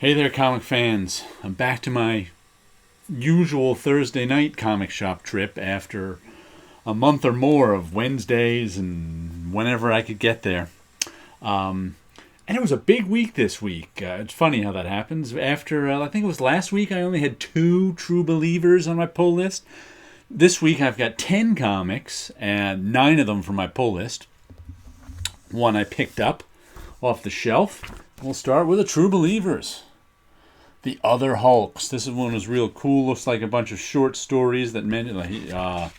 Hey there, comic fans. I'm back to my usual Thursday night comic shop trip after a month or more of Wednesdays and whenever I could get there. And it was a big week this week. It's funny how that happens. After, I think it was last week, I only had 2 True Believers on my pull list. This week I've got 10 comics, and 9 of them from my pull list. One I picked up off the shelf. We'll start with the True Believers. The Other Hulks. This one was real cool. Looks like a bunch of short stories that meant... there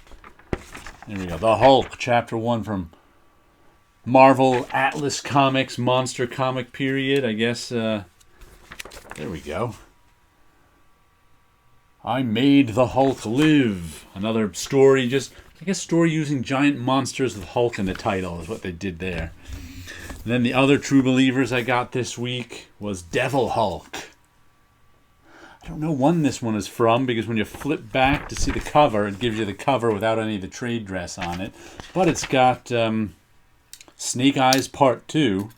we go. The Hulk, Chapter 1 from Marvel Atlas Comics, Monster Comic period. I guess, there we go. I Made the Hulk Live. Another story, story using giant monsters with Hulk in the title is what they did there. And then the other True Believers I got this week was Devil Hulk. I don't know when this one is from, because when you flip back to see the cover, it gives you the cover without any of the trade dress on it. But it's got Snake Eyes Part 2.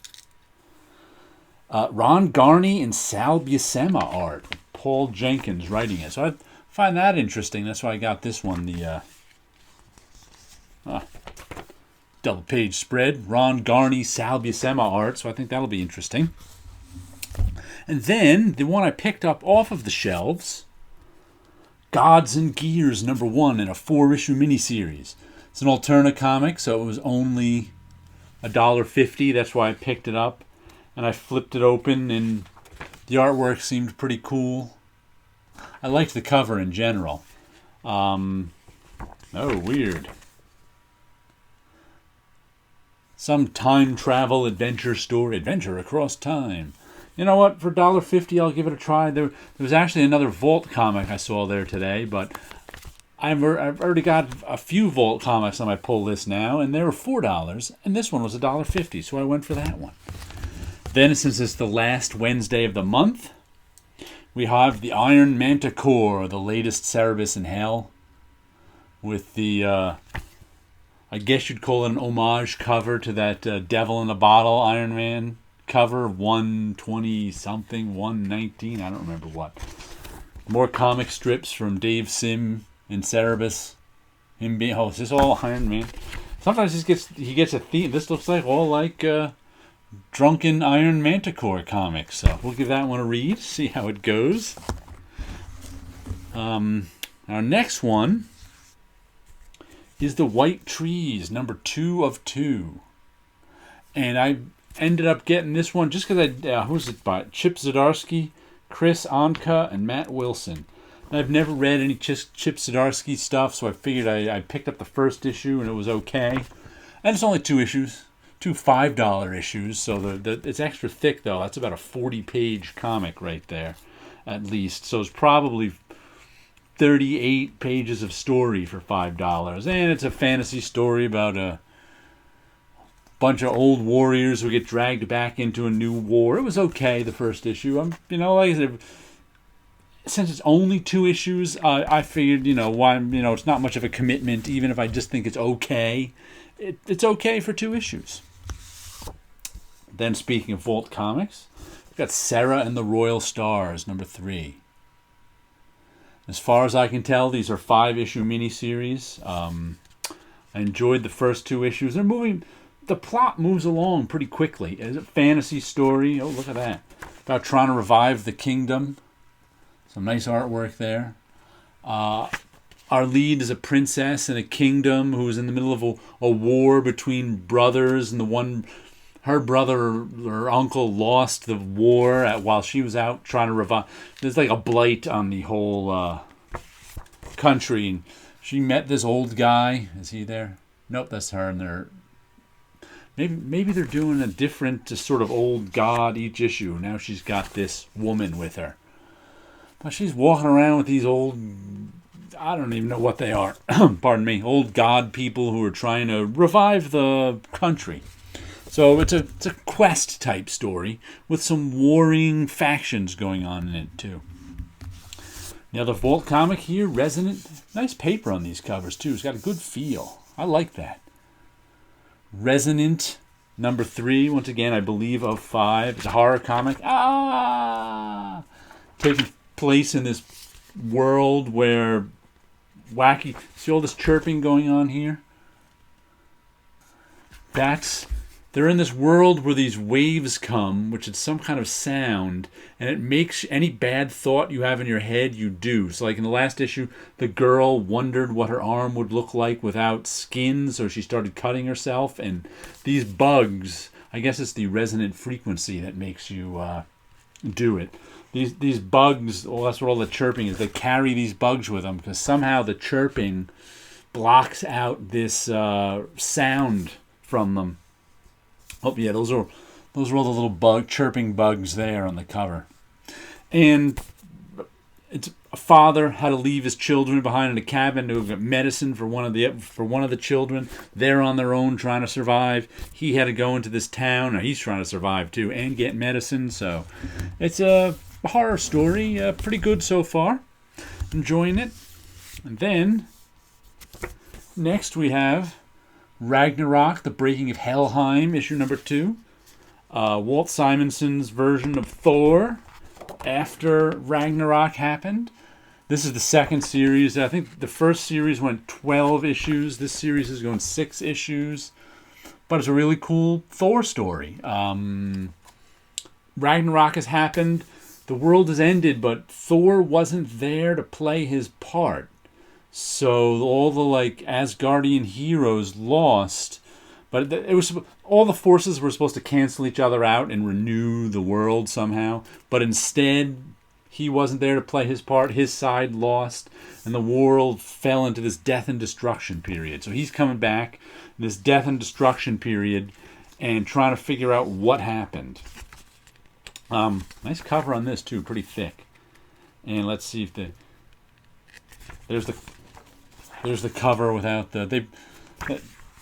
Ron Garney and Sal Buscema art. Paul Jenkins writing it. So I find that interesting. That's why I got this one. The double page spread. Ron Garney, Sal Buscema art. So I think that'll be interesting. And then, the one I picked up off of the shelves, Gods and Gears #1 in a 4-issue miniseries. It's an Alterna comic, so it was only $1.50. That's why I picked it up. And I flipped it open, and the artwork seemed pretty cool. I liked the cover in general. Weird. Some time travel adventure story. Adventure across time. You know what? For $1.50, I'll give it a try. There was actually another Vault comic I saw there today, but I've already got a few Vault comics on my pull list now, and they were $4, and this one was $1.50, so I went for that one. Then, since it's the last Wednesday of the month, we have the Iron Manticore, the latest Cerebus in Hell, with the, I guess you'd call it an homage cover to that Devil in a Bottle Iron Man cover, 120-something, 119, I don't remember what. More comic strips from Dave Sim and Cerebus. Is this all Iron Man? Sometimes he gets a theme. This looks like all like drunken Iron Manticore comics. So we'll give that one a read, see how it goes. Our next one is The White Trees, #2 of 2. And I ended up getting this one just because who's it by? Chip Zdarsky, Chris Anka, and Matt Wilson. And I've never read any Chip Zdarsky stuff, so I figured I picked up the first issue and it was okay. And it's only 2 issues, 2 $5 issues, so it's extra thick though. That's about a 40-page comic right there, at least. So it's probably 38 pages of story for $5. And it's a fantasy story about a bunch of old warriors who get dragged back into a new war. It was okay, the first issue. Like I said, since it's only 2 issues, I figured, it's not much of a commitment, even if I just think it's okay. It's okay for 2 issues. Then, speaking of Vault Comics, we've got Sara and the Royal Stars, #3. As far as I can tell, these are 5-issue miniseries. I enjoyed the first 2 issues. The plot moves along pretty quickly. It's a fantasy story. Oh, look at that. About trying to revive the kingdom. Some nice artwork there. Our lead is a princess in a kingdom who's in the middle of a war between brothers, and her brother or uncle lost the war while she was out trying to revive. There's like a blight on the whole country. And she met this old guy. Is he there? Nope, that's her. And maybe they're doing a different sort of old god each issue. Now she's got this woman with her. But she's walking around with these old, I don't even know what they are. Pardon me. Old god people who are trying to revive the country. So it's a quest type story with some warring factions going on in it too. The other Vault comic here, Resonant. Nice paper on these covers too. It's got a good feel. I like that. Resonant Number 3, once again, I believe, of 5. It's a horror comic. Taking place in this world where wacky... See all this chirping going on here? They're in this world where these waves come, which is some kind of sound, and it makes any bad thought you have in your head, you do. So like in the last issue, the girl wondered what her arm would look like without skin, so she started cutting herself, and these bugs, I guess it's the resonant frequency that makes you do it. These bugs, well, that's what all the chirping is. They carry these bugs with them because somehow the chirping blocks out this sound from them. Oh yeah, those are all the little chirping bugs there on the cover. And it's a father had to leave his children behind in a cabin to get medicine for one of the children. They're on their own trying to survive. He had to go into this town. Now he's trying to survive too and get medicine. So it's a horror story, pretty good so far. Enjoying it. And then next we have Ragnarok, The Breaking of Helheim, issue number 2. Walt Simonson's version of Thor after Ragnarok happened. This is the second series. I think the first series went 12 issues. This series is going 6 issues. But it's a really cool Thor story. Ragnarok has happened. The world has ended, but Thor wasn't there to play his part. So all the Asgardian heroes lost, but it was all the forces were supposed to cancel each other out and renew the world somehow. But instead, he wasn't there to play his part. His side lost, and the world fell into this death and destruction period. So he's coming back in this death and destruction period and trying to figure out what happened. Nice cover on this too, pretty thick. And let's see if there's the cover without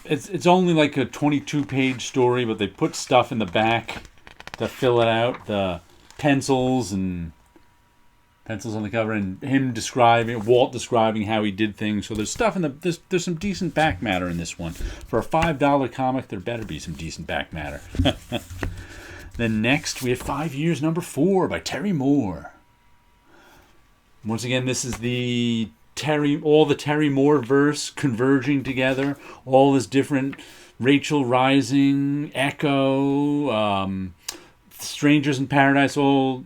it's only like a 22-page story, but they put stuff in the back to fill it out. The pencils on the cover, and Walt describing how he did things. So there's stuff there's some decent back matter in this one. For a $5 comic, there better be some decent back matter. Then next we have 5 Years number 4 by Terry Moore. Once again, this is all the Terry Moore verse converging together, all this different Rachel Rising, Echo, Strangers in Paradise, all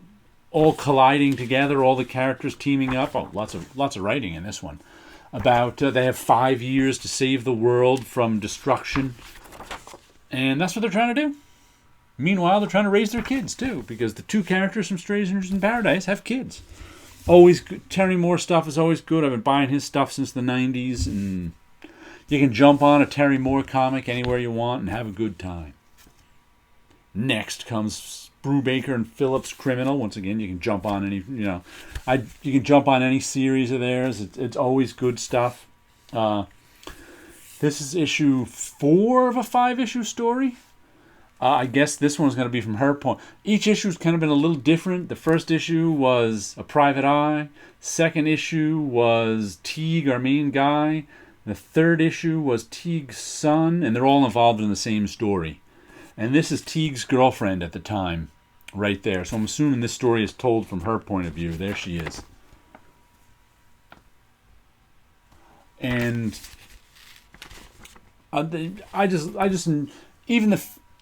colliding together, all the characters teaming up. Oh, lots of writing in this one. About they have 5 years to save the world from destruction, and that's what they're trying to do. Meanwhile, they're trying to raise their kids too, because the 2 characters from Strangers in Paradise have kids. Always good. Terry Moore stuff is always good. I've been buying his stuff since the 90s, and you can jump on a Terry Moore comic anywhere you want and have a good time. Next comes Brubaker and Phillips' Criminal. Once again, you can jump on any, you can jump on any series of theirs. It's always good stuff. This is issue 4 of a 5-issue story. I guess this one's going to be from her point. Each issue's kind of been a little different. The first issue was A Private Eye. Second issue was Teague, our main guy. The third issue was Teague's son, and they're all involved in the same story. And this is Teague's girlfriend at the time, right there. So I'm assuming this story is told from her point of view. There she is. And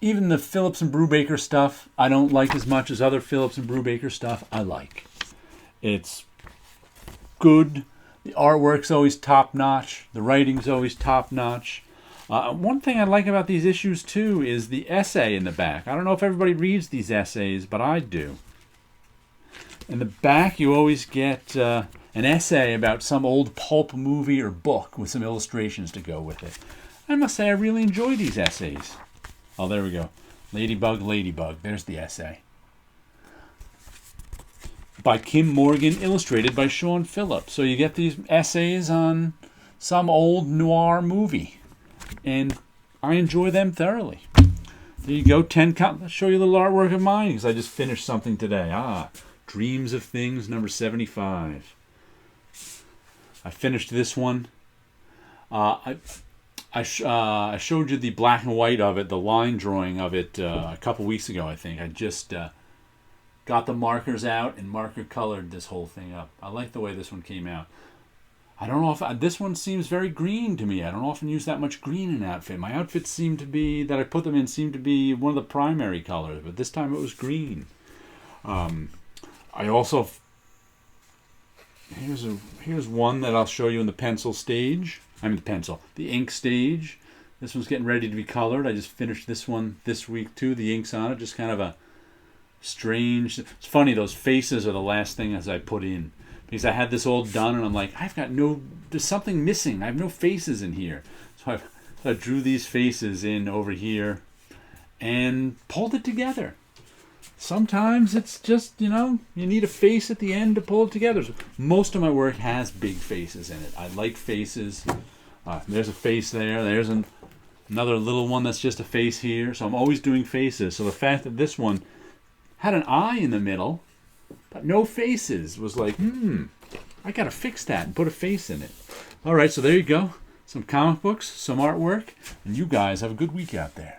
even the Phillips and Brubaker stuff, I don't like as much as other Phillips and Brubaker stuff. I like. It's good. The artwork's always top-notch. The writing's always top-notch. One thing I like about these issues, too, is the essay in the back. I don't know if everybody reads these essays, but I do. In the back, you always get an essay about some old pulp movie or book with some illustrations to go with it. I must say I really enjoy these essays. Oh, there we go. Ladybug, Ladybug. There's the essay. By Kim Morgan, illustrated by Sean Phillips. So you get these essays on some old noir movie. And I enjoy them thoroughly. There you go. 10 Let's show you a little artwork of mine, because I just finished something today. Dreams of Things, number 75. I finished this one. I showed you the black and white of it, the line drawing of it a couple weeks ago, I think. I just got the markers out and marker colored this whole thing up. I like the way this one came out. I don't know if this one seems very green to me. I don't often use that much green in an outfit. My outfits seem to be, that I put them in, seem to be one of the primary colors, but this time it was green. I also, here's one that I'll show you in the pencil stage. The ink stage. This one's getting ready to be colored. I just finished this one this week too. The ink's on it. Just kind of a strange. It's funny, those faces are the last thing as I put in. Because I had this all done and I'm like, there's something missing. I have no faces in here. So I drew these faces in over here and pulled it together. Sometimes it's just, you need a face at the end to pull it together. So most of my work has big faces in it. I like faces. There's a face there. There's another little one that's just a face here. So I'm always doing faces. So the fact that this one had an eye in the middle, but no faces, was like, I got to fix that and put a face in it. All right, so there you go. Some comic books, some artwork, and you guys have a good week out there.